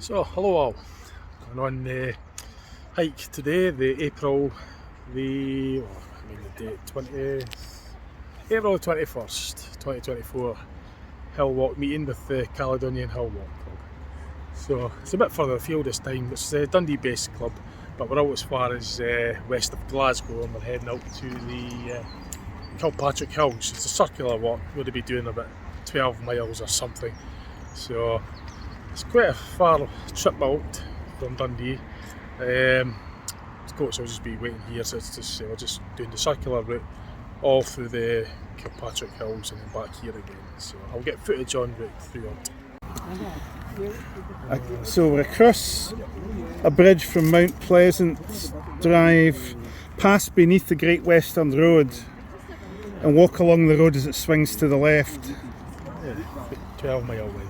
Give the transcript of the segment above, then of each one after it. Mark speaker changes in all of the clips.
Speaker 1: So, hello all, and on the hike today, the April the date, April 21st, 2024 Hillwalk meeting with the Caledonian Hill Walking Club. So it's a bit further afield this time. It's a Dundee based club, but we're out as far as West of Glasgow, and we're heading out to the Kilpatrick Hills. It's a circular walk, we're going to be doing about 12 miles or something. So it's quite a far trip out from Dundee. The coach will just be waiting here, so it's just, we're just doing the circular route all through the Kilpatrick Hills and then back here again. So I'll get footage on route throughout.
Speaker 2: So we're across a bridge from Mount Pleasant Drive, past beneath the Great Western Road, and walk along the road as it swings to the left.
Speaker 1: Yeah, 12 mile away.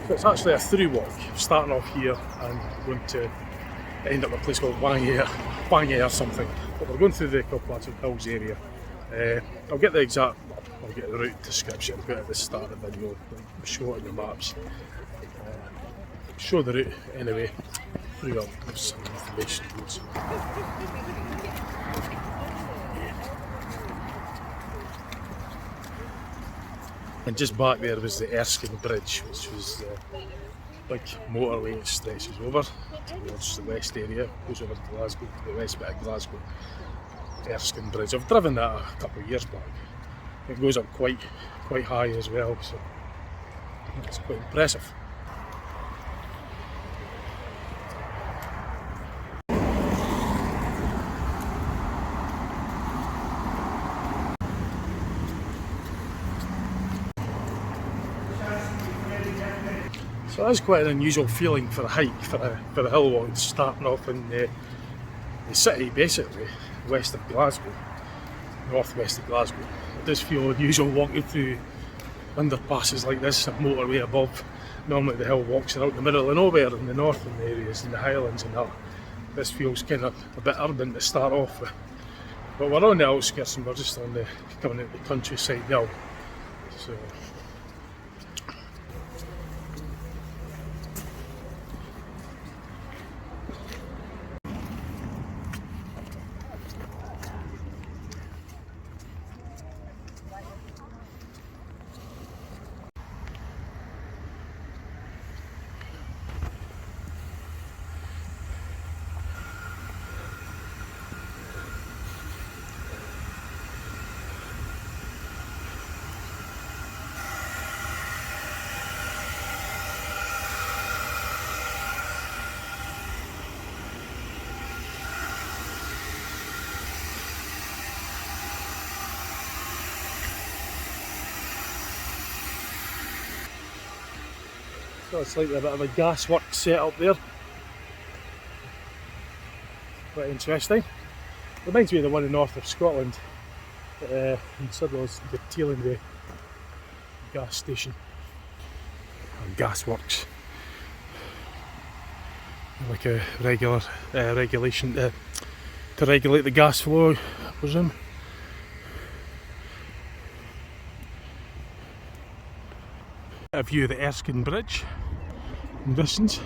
Speaker 1: So it's actually a through walk, starting off here and going to end up at a place called Wangay or something. But we're going through the Kilpatrick Hills area. I'll get the route description at the start of the video, show it on the maps. Show the route anyway, throughout with some information. And just back there was the Erskine Bridge, which was the big motorway that stretches over towards the west area, goes over to Glasgow, to the west bit of Glasgow. Erskine Bridge. I've driven that a couple of years back. It goes up quite high as well, so it's quite impressive. So that's quite an unusual feeling for a hike, for a hill walk, starting off in the city, basically, west of Glasgow, northwest of Glasgow. It does feel unusual walking through underpasses like this, a motorway above. Normally the hill walks are out in the middle of nowhere in the northern areas, in the Highlands and that. This feels kind of a bit urban to start off with. But we're on the outskirts and we're just coming out the countryside now. So it's like a bit of a gaswork set up there. Quite interesting. Reminds me of the one in north of Scotland. In Sudlow's, the Teeling gas station. And gasworks. Like a regular regulation to regulate the gas flow, I presume. A view of the Erskine Bridge in distance.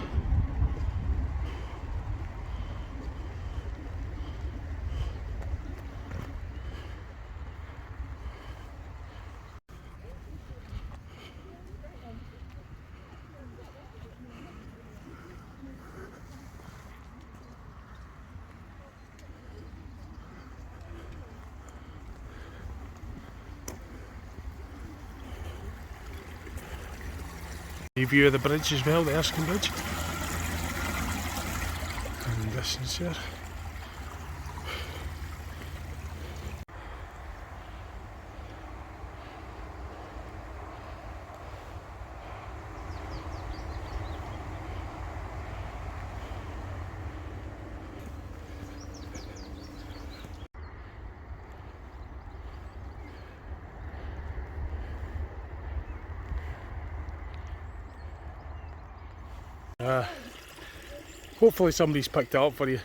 Speaker 1: Good view of the bridge as well, the Erskine Bridge. And distance here. Hopefully somebody's picked it up for you.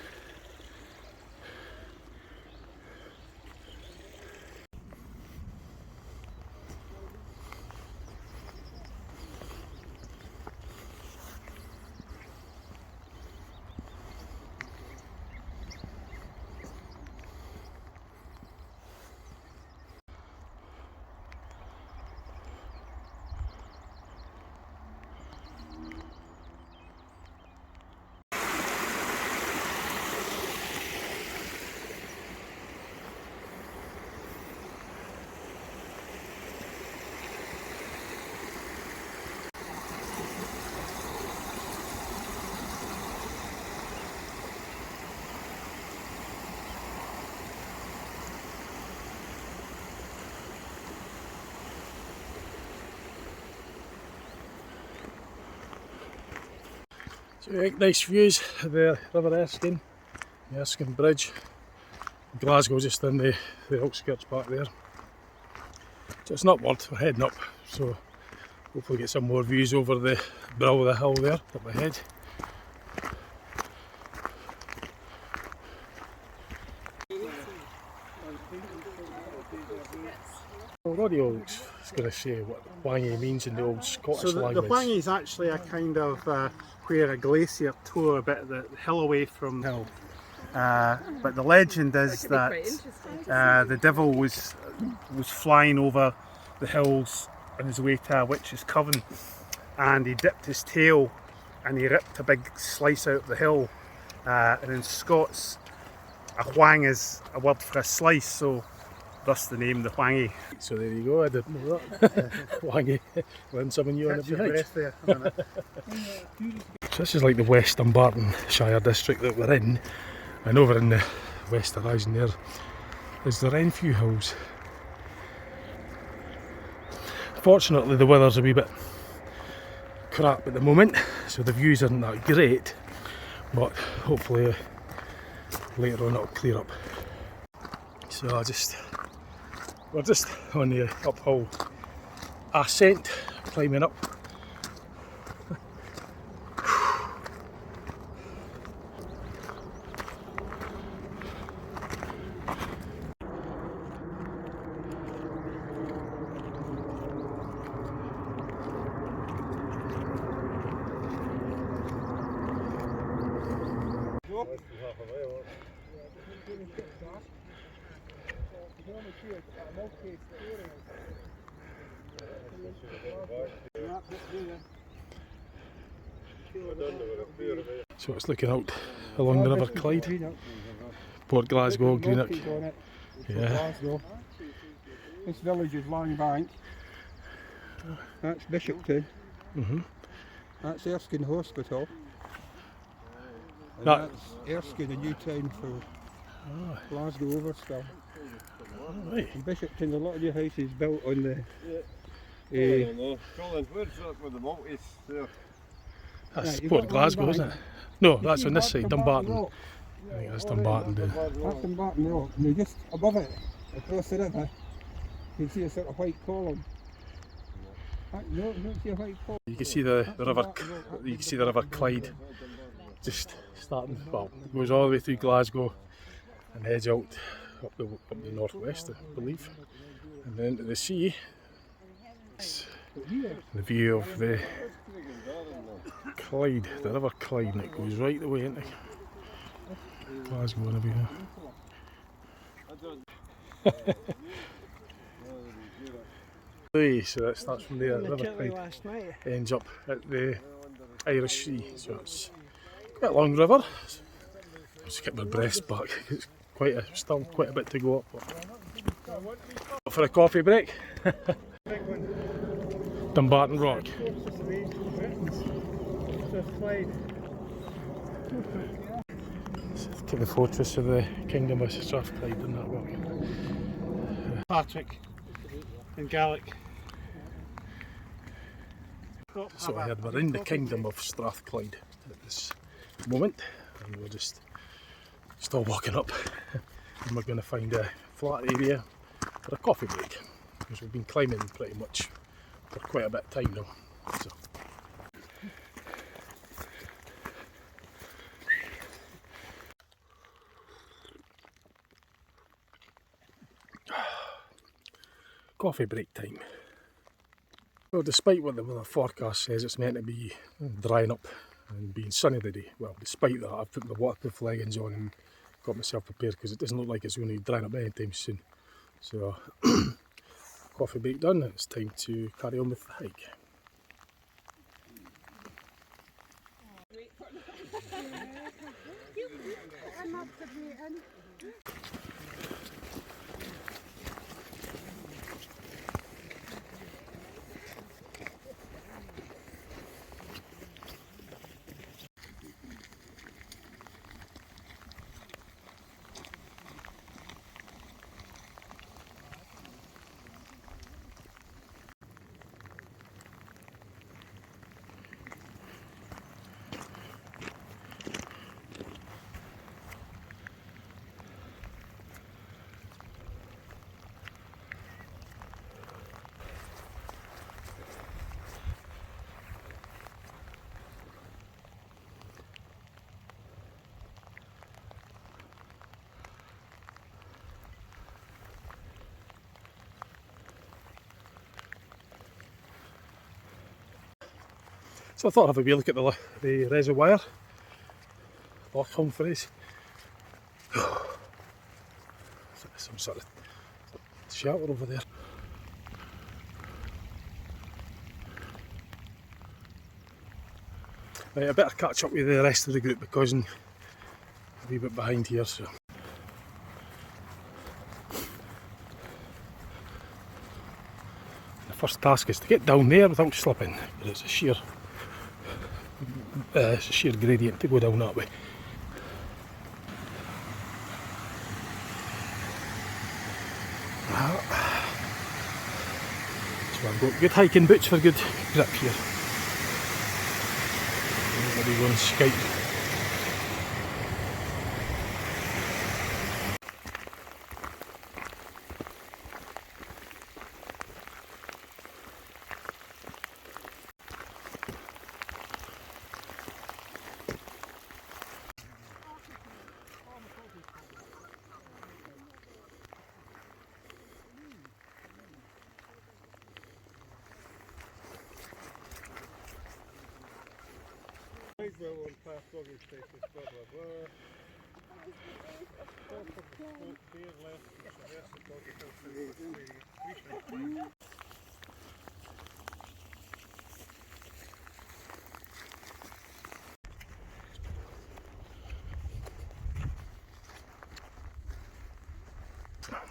Speaker 1: So nice views of the River Erskine, the Erskine Bridge. Glasgow just in the outskirts back there. So it's not upward, we're heading up, so hopefully get some more views over the brow of the hill there, up ahead. Well, Roddy Oaks is going to say what Wangi means in the old Scottish language.
Speaker 2: The Wangi is actually a kind of where a glacier tore a bit of the hill away from hill. But the legend is that the devil was flying over the hills on his way to a witch's coven, and he dipped his tail and he ripped a big slice out of the hill. And in Scots, a whang is a word for a slice, so thus the name, the Wangi.
Speaker 1: So there you go, I didn't know that. Wangi, learn something new on every hike. So this is like the West Dumbarton Shire district that we're in, and over in the west horizon there is the Renfrew Hills. Fortunately the weather's a wee bit crap at the moment, so the views aren't that great, but hopefully later on it'll clear up. So we're just on the uphill ascent, climbing up. So it's looking out along the River Clyde, Port Glasgow, Greenock. Yeah.
Speaker 3: This village is Long Bank. That's Bishopton. That's Erskine Hospital. And that's Erskine, a new town for Glasgow Overspill.
Speaker 1: Right.
Speaker 3: In Bishopton, a lot of new houses built on the.
Speaker 4: Colin, where's that with the multis there?
Speaker 1: That's Port Glasgow, isn't it? No, that's on this side, Dumbarton. I think that's Dumbarton down.
Speaker 3: That's Dumbarton Rock. And just above it, across the river, you can see a sort of white column. No, you don't see a white column.
Speaker 1: You can see the river. You can see the River Clyde, just starting. Well, goes all the way through Glasgow and heads out up the northwest, I believe, and then to the sea. The view of the Clyde, the River Clyde, and it goes right the way into Glasgow and everything. So that starts from there, the River Clyde ends up at the Irish Sea, so it's quite a long river. Just get my breath back, it's still quite a bit to go up. For a coffee break. Dumbarton Rock. To the fortress of the Kingdom of Strathclyde, isn't that what?
Speaker 2: Patrick and Gaelic.
Speaker 1: So I heard we're in the Kingdom of Strathclyde at this moment, and we're just still walking up, and we're going to find a flat area for a coffee break, because we've been climbing pretty much for quite a bit of time now. So. Coffee break time. Well, despite what the weather forecast says, it's meant to be drying up and being sunny today. Well, despite that, I've put my waterproof leggings on and got myself prepared, because it doesn't look like it's going to be drying up anytime soon. So, coffee break done, and it's time to carry on with the hike. So I thought I'd have a wee look at the reservoir, Loch Humphreys. Some sort of shelter over there. Right, I better catch up with the rest of the group because I'm a wee bit behind here. So. The first task is to get down there without slipping, but it's a sheer gradient to go down that way. So I've got good hiking boots for good grip here. Everybody going Skype.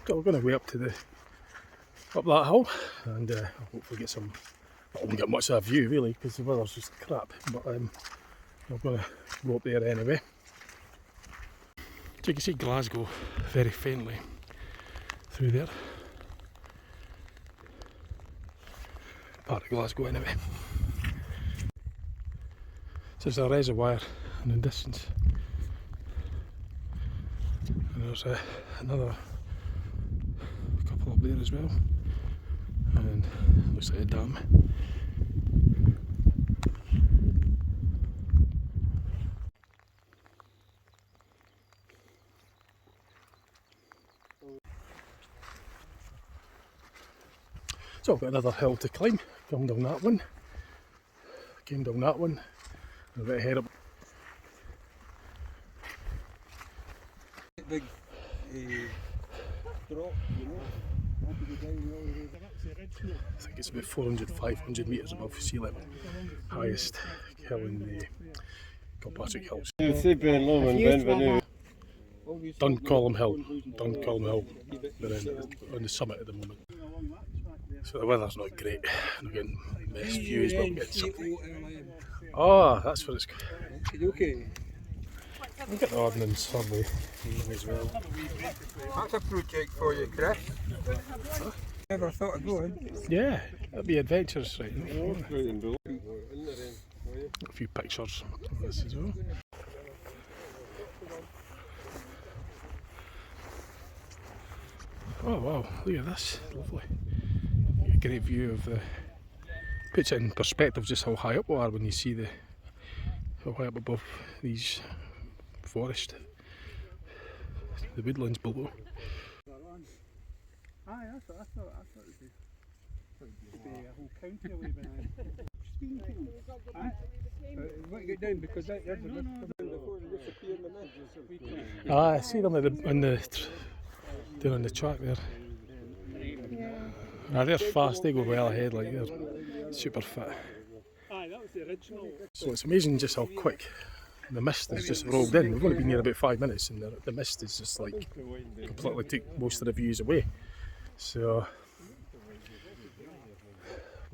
Speaker 1: So we're going to way up that hill, and hopefully get some. I won't get much of a view really because the weather's just crap, but I'm going to go up there anyway. So you can see Glasgow very faintly through there. Part of Glasgow anyway. So there's a reservoir in the distance, and there's another couple up there as well, and it looks like a dam. So I've got another hill to climb. Come down that one, came down that one, and a bit ahead up.
Speaker 3: Big drop, you know.
Speaker 1: I think it's about 400-500 metres above sea level. Highest hill in the Kilpatrick Hills. Duncolm Hill. We're on the summit at the moment. So the weather's not great. I'm getting best views, but I'm getting something. Oh, that's what it's got.
Speaker 3: Okay.
Speaker 1: We've got the ordnance survey as well.
Speaker 3: That's a project for you, Chris. Never thought of going.
Speaker 1: Yeah, that'd be adventurous, right? A few pictures of this as well. Oh wow, look at this, lovely. A great view of the, puts it in perspective just how high up we are when you see how high up above these forest, the woodlands below.
Speaker 2: Aye, I thought it'd be a whole county away behind.
Speaker 3: What get down because there's a before they disappear in the mist.
Speaker 1: Ah, I see them down on the track there. Ah, they're fast, they go well ahead, like they're super fit.
Speaker 2: Aye, that was the original.
Speaker 1: So it's amazing just how quick the mist has just rolled in. We've only been here about 5 minutes and the mist is just like completely took most of the views away. So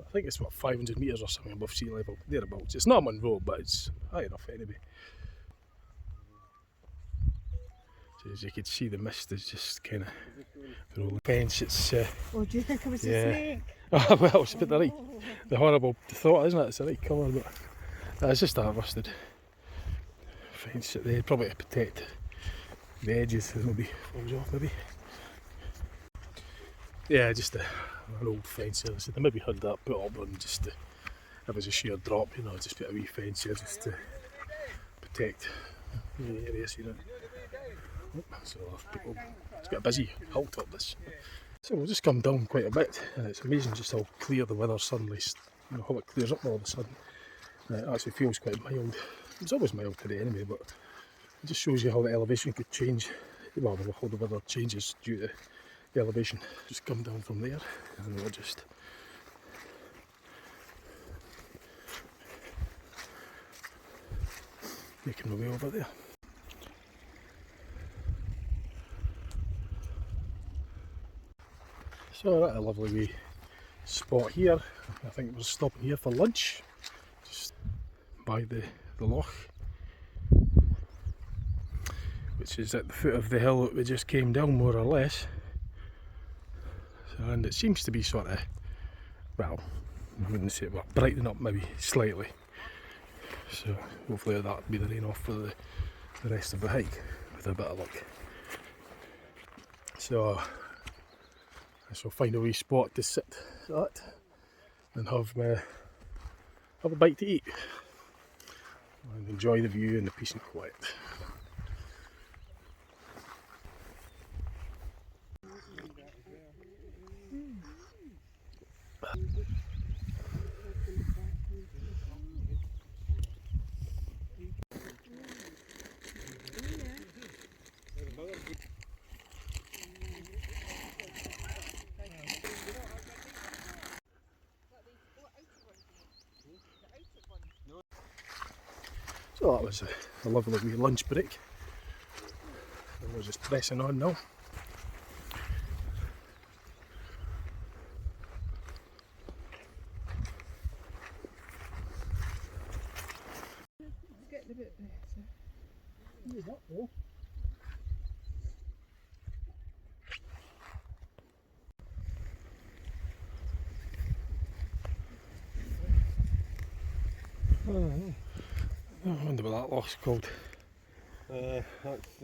Speaker 1: I think it's what, 500 metres or something above sea level, thereabouts. It's not Monroe, but it's high enough anyway. So as you can see, the mist is just kind of rolling. Fence, it's
Speaker 5: Oh, do you think it was
Speaker 1: yeah.
Speaker 5: a snake?
Speaker 1: Oh, well, it's a bit the horrible thought, isn't it? It's the right colour, but it's just a rusted fence that they probably to protect the edges so nobody falls off, maybe. Yeah, just an old fence here. So they maybe had that put up on just to, if it was a sheer drop, you know, just put a wee fence here just to protect the areas, you know. So people, it's got a busy hilltop this. So we'll just come down quite a bit, and it's amazing just how clear the weather suddenly, you know, how it clears up all of a sudden. It actually feels quite mild. It's always mild today anyway, but it just shows you how the elevation could change. Well, how the weather changes due to the elevation. Just come down from there, and we'll just making my way over there. So that's a lovely wee spot here. I think we're stopping here for lunch, just by the loch, which is at the foot of the hill that we just came down, more or less. So, and it seems to be sort of, well, I wouldn't say, well, brightening up maybe slightly. So hopefully that'll be the rain off for the rest of the hike, with a bit of luck. So I shall find a wee spot to sit at and have a bite to eat and enjoy the view and the peace and quiet. So that was a lovely wee lunch break, and we're just pressing on now.
Speaker 5: It's getting a bit better.
Speaker 1: I wonder what that loch's called.
Speaker 4: That's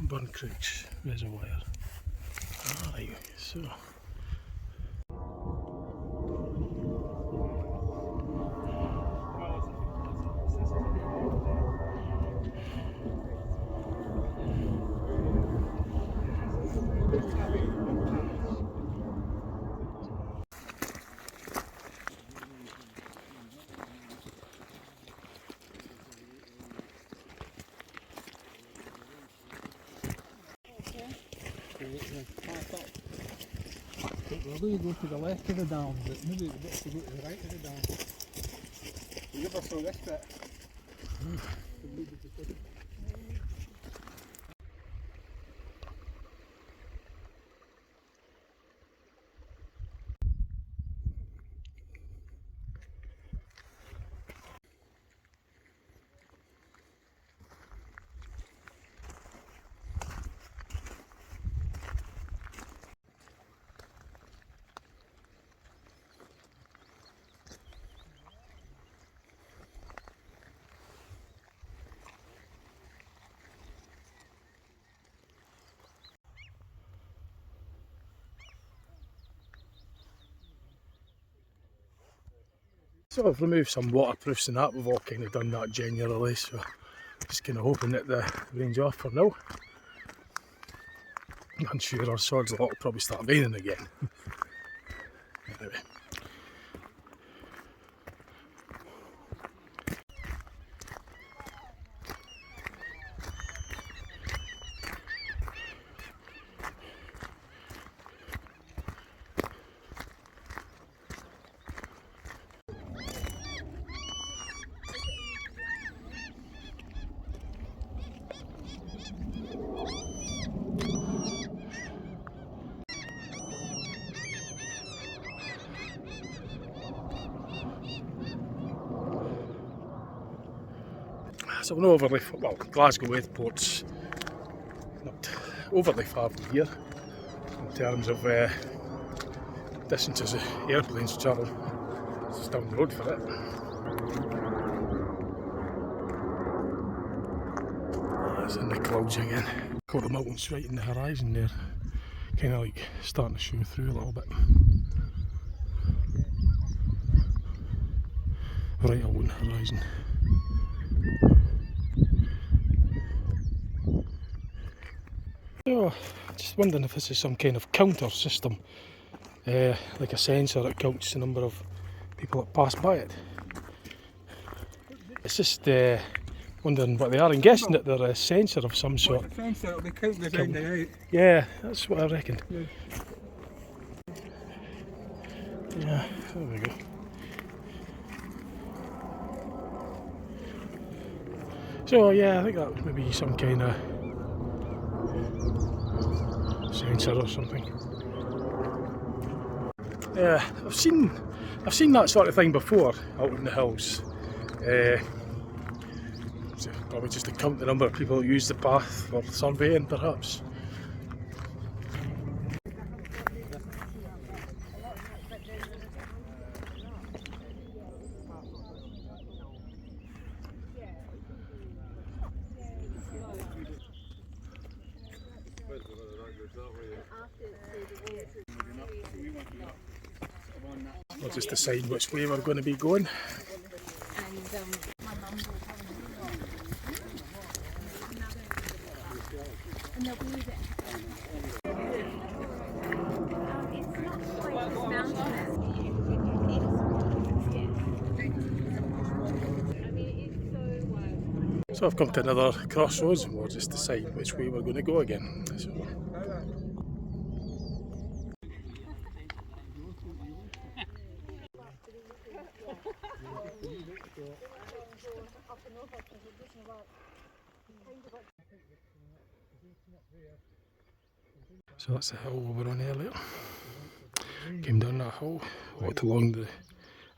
Speaker 1: Burn Creek's Reservoir. Alright, so.
Speaker 3: We're going to go to the left of the dam, but maybe we've got to go to the right of the dam. You never saw this bit.
Speaker 1: So I've removed some waterproofs and that, we've all kind of done that generally, so just kind of hoping that the rain's off for now. I'm sure our sod's lot will probably start raining again. Anyway. So we're not overly, well, Glasgow Airport's not overly far from here in terms of distances airplanes travel. It's just down the road for it. That's in the clouds again. Got the mountains right in the horizon there, kind of like starting to show through a little bit. Right out on the horizon. So, just wondering if this is some kind of counter system, like a sensor that counts the number of people that pass by it. It's just wondering what they are, and guessing that they're a sensor of some sort.
Speaker 3: What's a sensor? It'll be counting the in and out.
Speaker 1: Yeah, that's what I reckon.
Speaker 3: Yeah.
Speaker 1: Yeah, there we go. So yeah, I think that would maybe some kind of sensor or something. Yeah, I've seen that sort of thing before out in the hills. So probably just to count the number of people who use the path for surveying, perhaps. We'll just decide which way we're going to be going. So I've come to another crossroads and we'll just decide which way we're going to go again. So. So that's the hill we were on earlier. Came down that hill, walked along the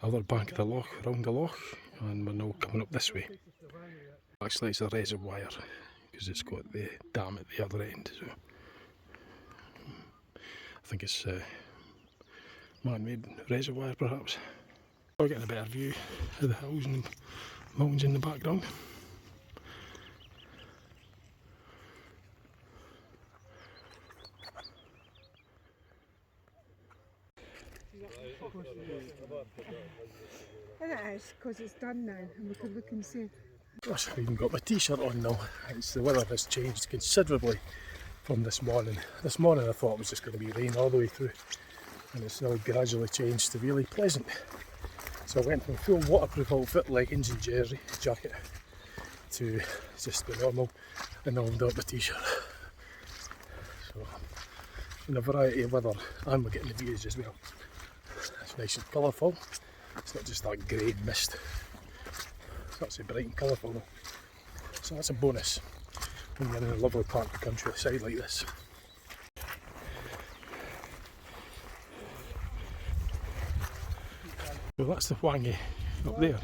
Speaker 1: other bank of the loch, around the loch, and we're now coming up this way. Actually it's a reservoir, because it's got the dam at the other end, so I think it's a man-made reservoir perhaps. We're getting a better view of the hills and the mountains in the background.
Speaker 5: It is, because it's done now, and we can look and see.
Speaker 1: Gosh, I've even got my t-shirt on now. The weather has changed considerably from this morning. This morning I thought it was just going to be rain all the way through, and it's now gradually changed to really pleasant. So I went from full waterproof outfit, leggings and jersey, jacket, to just the normal, and now I'm down my t-shirt. So, in a variety of weather, and we're getting the views as well. It's nice and colourful. It's not just that grey mist. It's actually bright and colourful though. So that's a bonus when you're in a lovely part of the countryside like this. Well, that's the Whangy up there.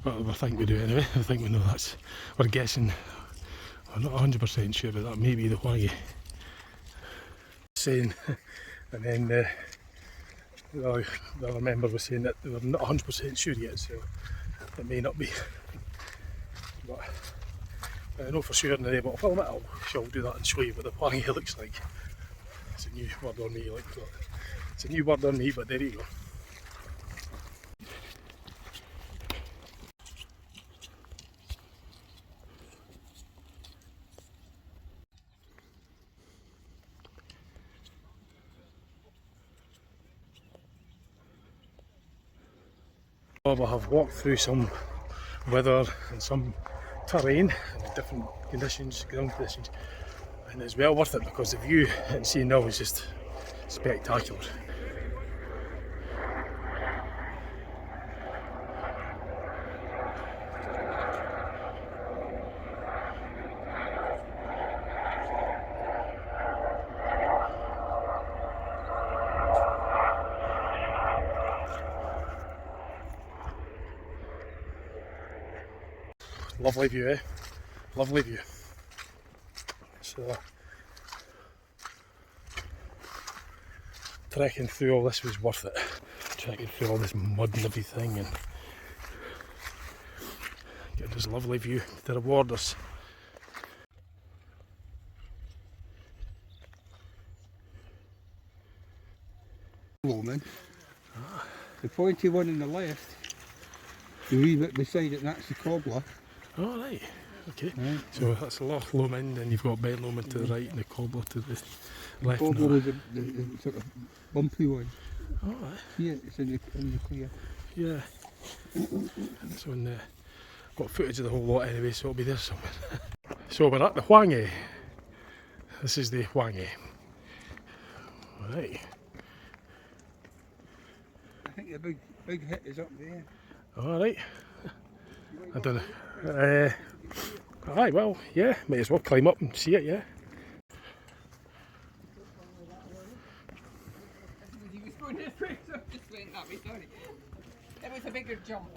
Speaker 1: Well, we think we do anyway. I think we know that's. We're guessing. I'm not 100% sure, but that may be the Whangy. Saying, and then the other member was saying that they were not 100% sure yet, so it may not be. But I know for sure in the day, but film it, I shall do that and show you what the Whangy looks like. It's a new word on me, like it's a new word on me, but there you go. I have walked through some weather and some terrain and different conditions, ground conditions, and it's well worth it because the view at Sea Hill is just spectacular. Lovely view, eh? Lovely view. So, trekking through all this was worth it. Trekking through all this mud and everything and getting this lovely view to reward us.
Speaker 3: Man. The pointy one on the left, the wee bit beside it, that's the cobbler.
Speaker 1: Oh right, okay.
Speaker 3: Right.
Speaker 1: So that's a Loch Lomond and you've got Ben Lomond to the right and the cobbler to the
Speaker 3: The
Speaker 1: left.
Speaker 3: cobbler is the sort of bumpy one.
Speaker 1: Oh right.
Speaker 3: Yeah, it's in the clear.
Speaker 1: Yeah. So got footage of the whole lot anyway, so it'll be there somewhere. So we're at the Hwange. This is the Hwange. Right.
Speaker 3: I think the big hit is up there.
Speaker 1: Alright. I don't know. Aye, well, yeah, might as well climb up and see it, yeah.
Speaker 6: He was going this way, so I just went that way, sorry. It was a bigger jump.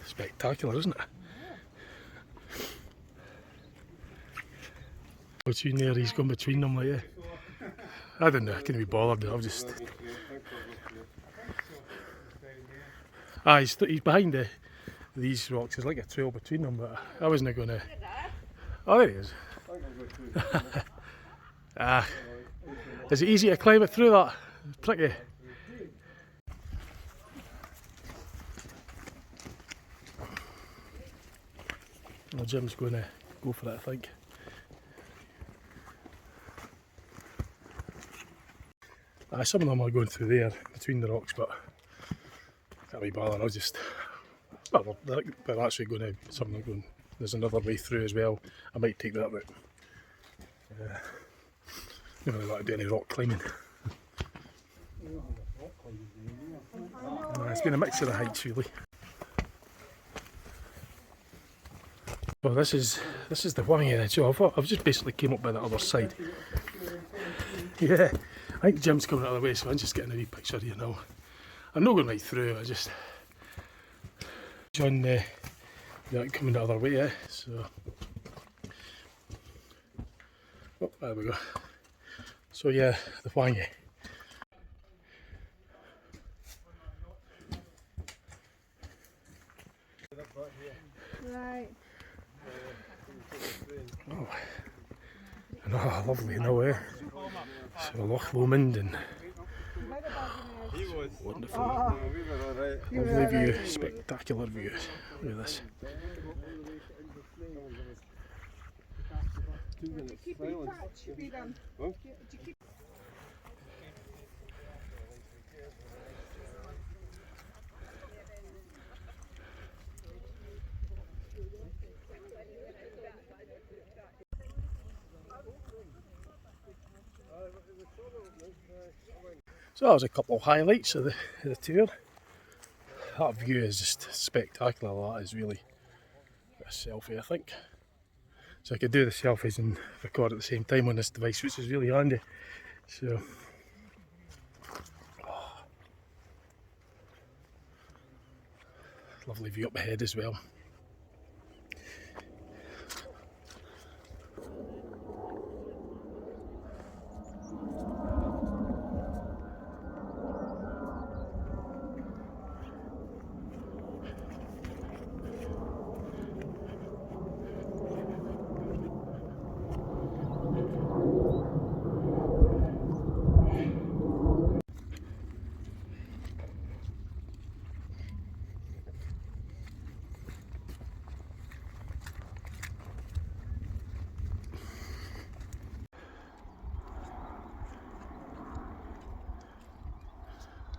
Speaker 1: Spectacular, isn't it? Between there, he's gone between them like that. I don't know, I couldn't be bothered, I'll just... Ah, he's behind these rocks, there's like a trail between them, but I wasn't going to... Oh, there he is. Is it easy to climb it through that? It's tricky. Well, Jim's going to go for it, I think. Some of them are going through there between the rocks, but can't be bothered. I'll just. Well, they're actually going to. Some of them going. There's another way through as well. I might take that route. Never really want to do any rock climbing. It's been a mix of the heights really. Well, this is the Hwange edge. So I've just basically came up by the other side. Yeah. I think Jim's coming the other way, so I'm just getting a wee picture here now. I'm not going right through, I just... John coming the other way, eh? So... Oh, there we go. So yeah, the Hwange.
Speaker 5: Right.
Speaker 1: Oh, and lovely now, eh? So Loch Lomond and wonderful, lovely view, spectacular views. Look at this.
Speaker 5: Keep in touch with them.
Speaker 1: So that was a couple of highlights of the tour. That view is just spectacular. That is really a selfie, I think. So I could do the selfies and record at the same time on this device, which is really handy. So, lovely view up ahead as well.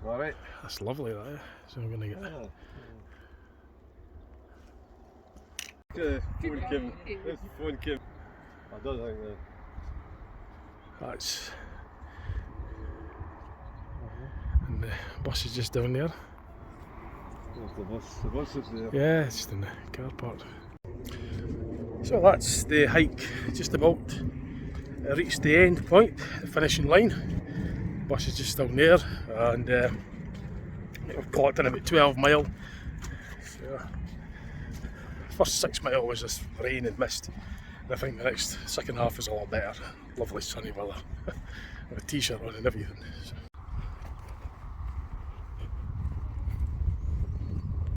Speaker 4: Alright.
Speaker 1: That's lovely, that. So I'm gonna get.
Speaker 4: Phone came. This phone came. I don't think that.
Speaker 1: That's. And the bus is just down there.
Speaker 4: There's the bus. The bus is there.
Speaker 1: Yeah, it's just in the car park. So that's the hike, just about reached the end point, the finishing line. The bus is just down there, and we've clocked in about 12 mile. So, first 6 mile was just rain and mist, and I think the next second half is a lot better. Lovely sunny weather, with a t-shirt on and everything. So.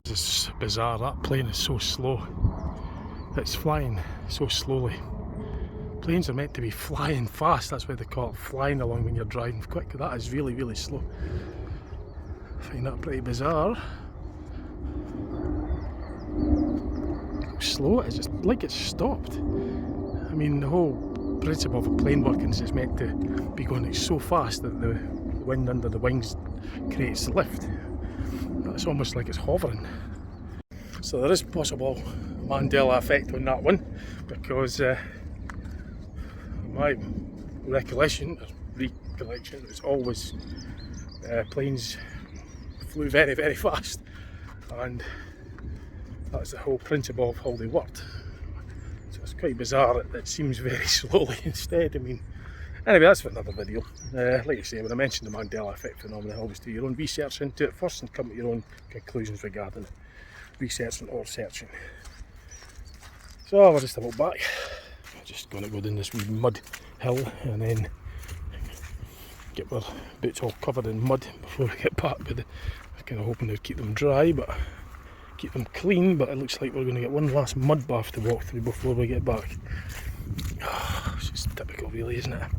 Speaker 1: It's bizarre, that plane is so slow. It's flying so slowly. Planes are meant to be flying fast, that's why they call it flying along when you're driving quick. That is really, really slow. I find that pretty bizarre. How slow it is, it's like it's stopped. I mean, the whole principle of a plane working is it's meant to be going so fast that the wind under the wings creates the lift. It's almost like it's hovering. So there is possible Mandela effect on that one, because my recollection was always planes flew very, very fast, and that's the whole principle of how they worked. So it's quite bizarre that it seems very slowly instead. I mean, anyway, that's for another video. Like I say, when I mentioned the Mandela effect phenomenon, always do your own research into it first and come to your own conclusions regarding it. Researching or searching. So we're just about back. I'm just going to go down this wee mud hill and then get our boots all covered in mud before we get back. But I'm kind of hoping to keep them dry, but keep them clean. But it looks like we're going to get one last mud bath to walk through before we get back. Oh, it's just typical, really, isn't it?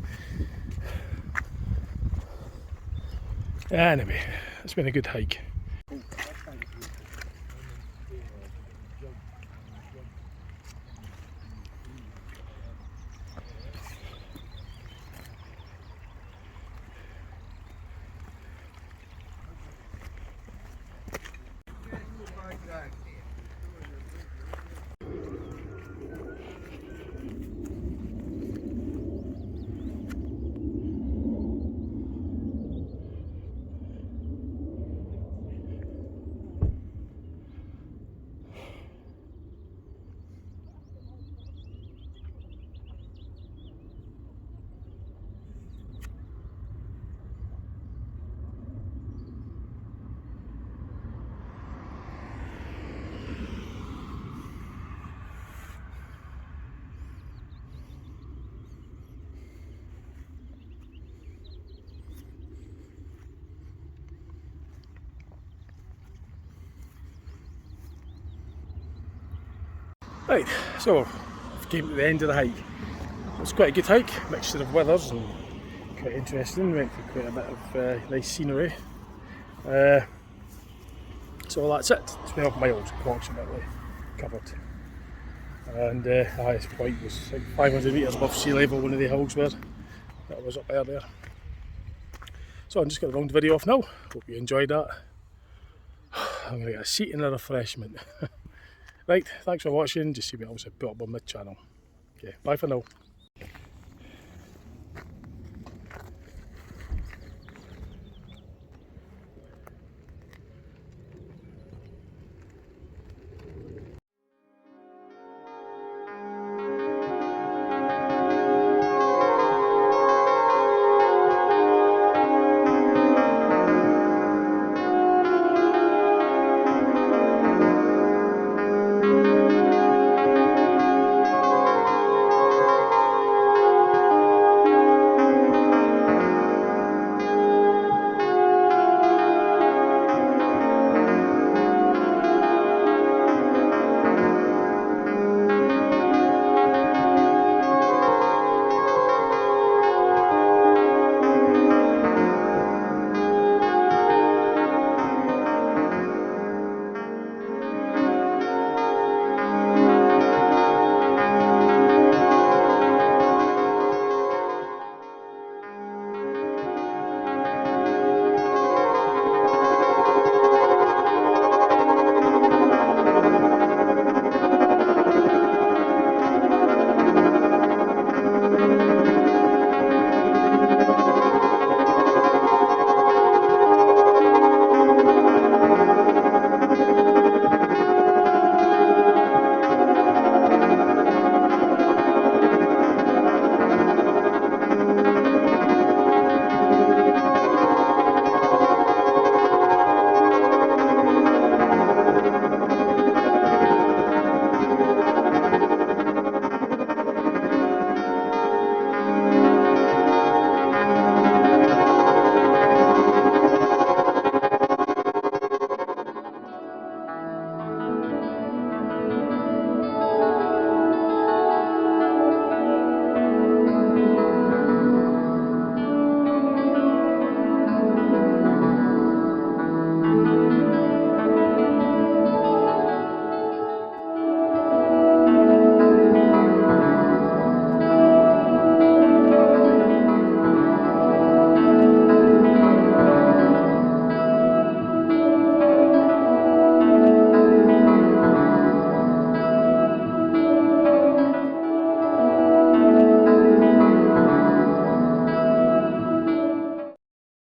Speaker 1: Anyway, it's been a good hike. Right, so we came to the end of the hike. It was quite a good hike, mixture of weathers and quite interesting. We went for quite a bit of nice scenery. So that's it, 12 miles approximately covered. And the highest point was like 500 metres above sea level, one of the hills where that was up earlier. So I'm just going to round the video off now. Hope you enjoyed that. I'm going to get a seat and a refreshment. Right, thanks for watching. Just see what else I put up on my channel. Okay, bye for now.